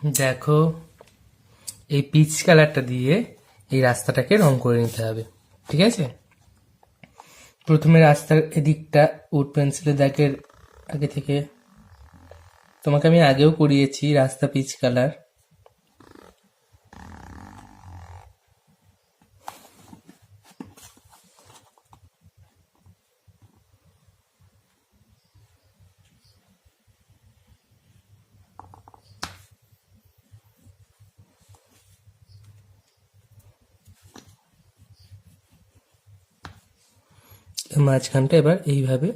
দেখো, এই পিচ কালারটা দিয়ে এই রাস্তাটাকে রং করে নিতে হবে। ঠিক আছে, প্রথমে রাস্তার এদিকটা উড পেন্সিলের দাগের আগে থেকে, তোমাকে আমি আগেও করিয়েছি রাস্তা পিচ কালার। মাঝখানটা এবার এইভাবে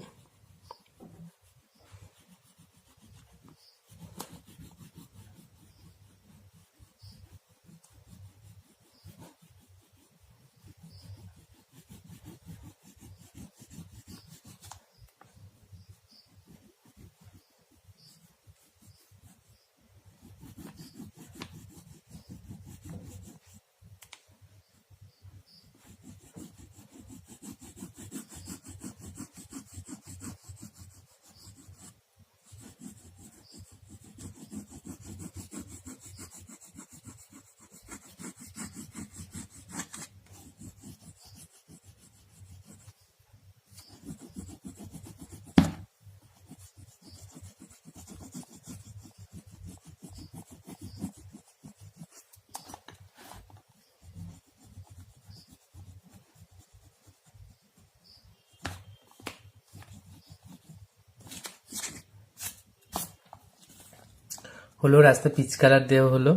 হলো, রাস্তা পিচ কালার দেওয়া হলো।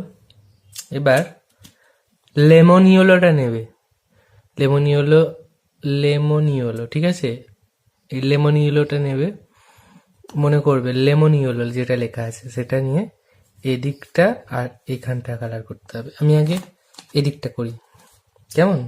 এবার লেমন ইয়েলোটা নেবে, লেমন ইয়েলো, লেমন ইয়েলো, ঠিক আছে, এই লেমন ইয়েলোটা নেবে, মনে করবে লেমন ইয়েলো যেটা লেখা আছে সেটা নিয়ে এদিকটা আর এখানটা কালার করতে হবে। আমি আগে এদিকটা করি, কেমন?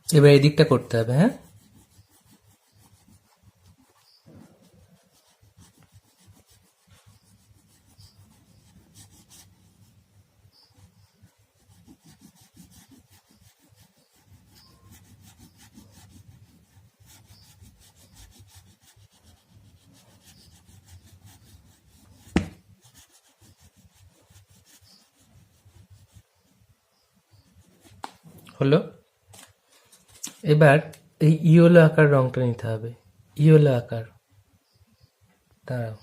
এবার এদিকটা করতে হবে। হ্যাঁ, হলো। এবার এই ইয়েলো আকার রংটা নিতে হবে, ইয়েলো আকার, দাঁড়াও,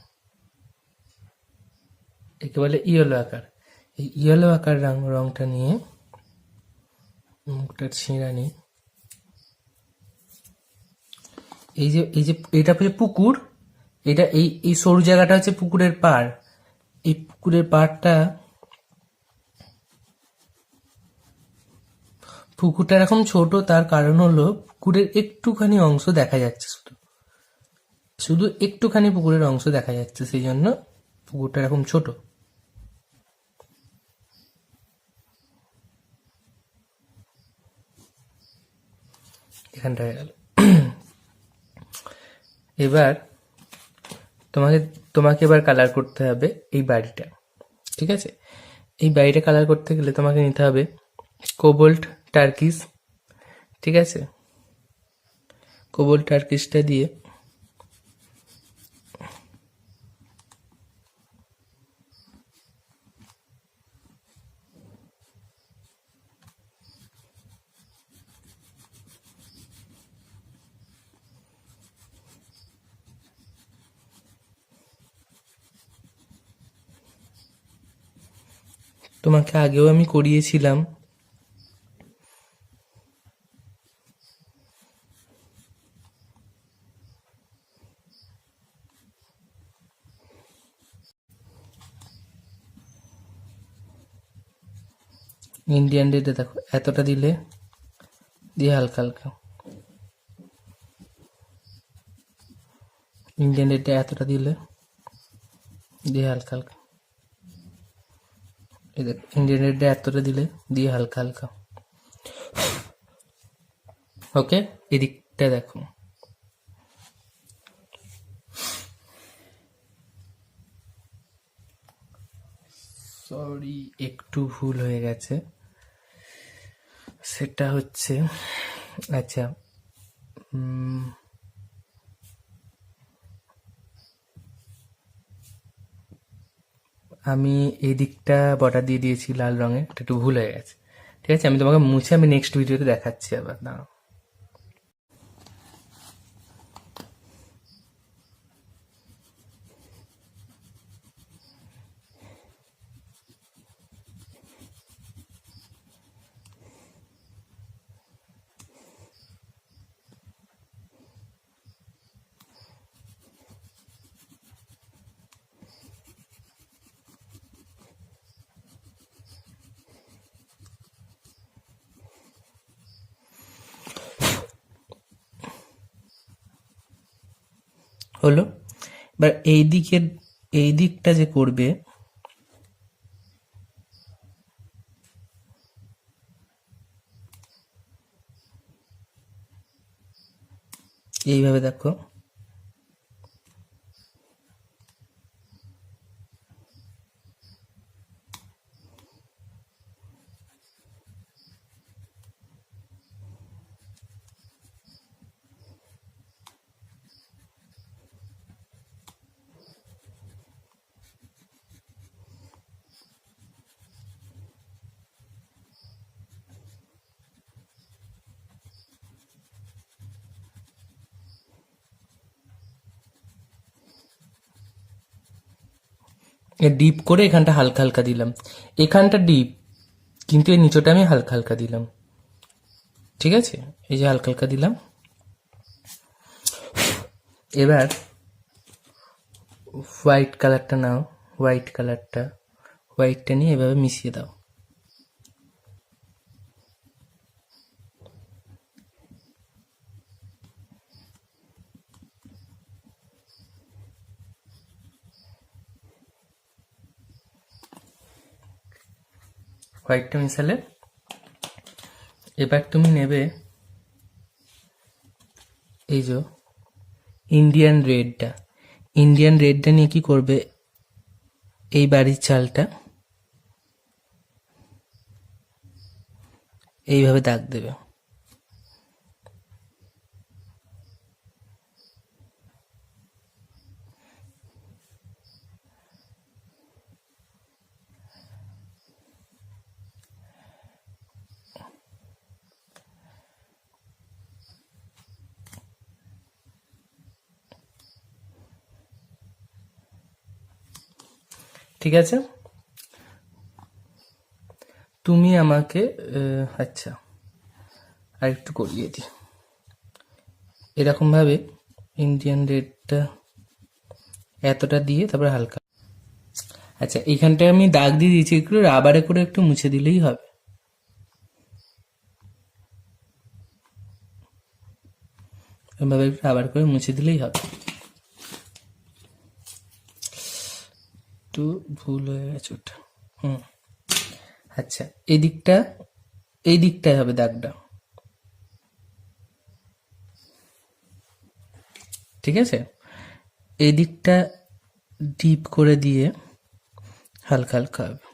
একে বলে ইয়েলো আকার। এই ইয়েলো আকার রংটা নিয়ে মুখটার ছিঁড়া নিই। এই যে এটা হচ্ছে পুকুর, এটা এই এই সরু জায়গাটা হচ্ছে পুকুরের পাড়। এই পুকুরের পাড়টা, পুকুরটা এরকম ছোট, তার কারণ হলো পুকুরের একটুখানি অংশ দেখা যাচ্ছে, শুধু শুধু একটুখানি পুকুরের অংশ দেখা যাচ্ছে, সেই জন্য পুকুরটা এরকম ছোট। এখানটা হয়ে গেল। এবার তোমাকে তোমাকে এবার কালার করতে হবে এই বাড়িটা। ঠিক আছে, এই বাইরে কালার করতে গেলে তোমাকে নিতে হবে কোবল্ট টার্কিস, ঠিক আছে? কোবল্ট টার্কিসটা দিয়ে তোমাকে আগেও আমি করিয়েছিলাম। ইন্ডিয়ান রেডে দেখো এতটা দিলে, দিয়ে হালকা হালকা ইন্ডিয়ান রেডে এতটা দিলে, দিয়ে হালকা হালকা এই দেখো ইন্ডিয়ান রেডে এতটা দিলে, দিয়ে হালকা হালকা। ওকে, এদিকটা দেখো। সরি, একটু ভুল হয়ে গেছে। সেটা হচ্ছে, আচ্ছা, আমি এই দিকটা বর্ডার দিয়ে দিয়েছি লাল রঙের, এটা একটু ভুল হয়ে গেছে। ঠিক আছে, আমি তোমাকে মুছে আমি নেক্সট ভিডিওতে দেখাচ্ছি আবার, দাঁড়াও। হলো। এবার এই দিকটা যে করবে, এইভাবে দেখো, ডিপ করে এখানটা হালকা হালকা দিলাম, এখানটা ডিপ, কিন্তু এই নিচটা আমি হালকা হালকা দিলাম। ঠিক আছে, এই যে হালকা হালকা দিলাম। এবার হোয়াইট কালারটা নাও, হোয়াইটটা নিয়ে এভাবে মিশিয়ে দাও। হোয়াইটটা মিশালে এবার তুমি নেবে এই যে ইন্ডিয়ান রেডটা নিয়ে কি করবে, এই বাড়ির চালটা এইভাবে দাগ দেবে। ঠিক আছে, তুমি আমাকে আচ্ছা আর একটু করিয়ে দিই, এরকম ভাবে ইন্ডিয়ান রেডটা এতটা দিয়ে তারপরে হালকা, আচ্ছা এইখানটায় আমি দাগ দিয়ে দিয়েছি, একটু রাবারে করে একটু মুছে দিলেই হবে। এভাবে একটু রাবার করে মুছে দিলেই হবে। একটু ভুল হয়ে গেছে ওটা। আচ্ছা, এই দিকটায় হবে দাগটা। ঠিক আছে, এই দিকটা ডিপ করে দিয়ে হালকা হালকা হবে।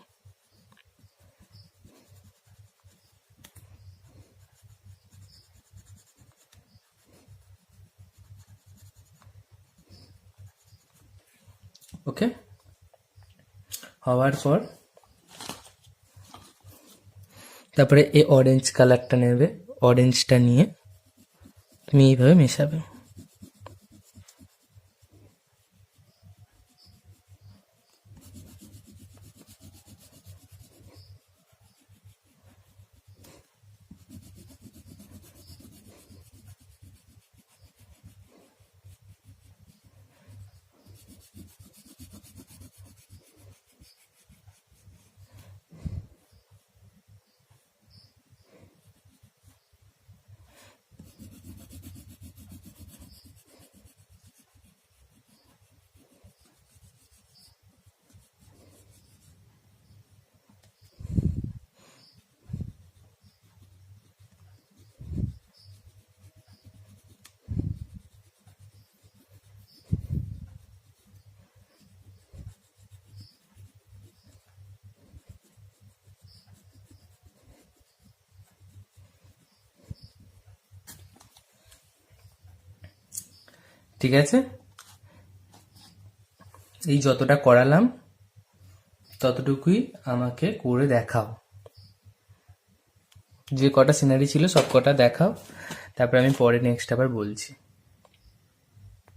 ওকে, হওয়ার পর তারপরে এই অরেঞ্জ কালারটা নেবে, অরেঞ্জটা নিয়ে তুমি এইভাবে মেশাবে। ঠিক আছে, এই যতটা করালাম ততটুকুই আমাকে করে দেখাও, যে কটা সিনারি ছিল সব কটা দেখাও, তারপরে আমি পরে নেক্সট আবার বলছি।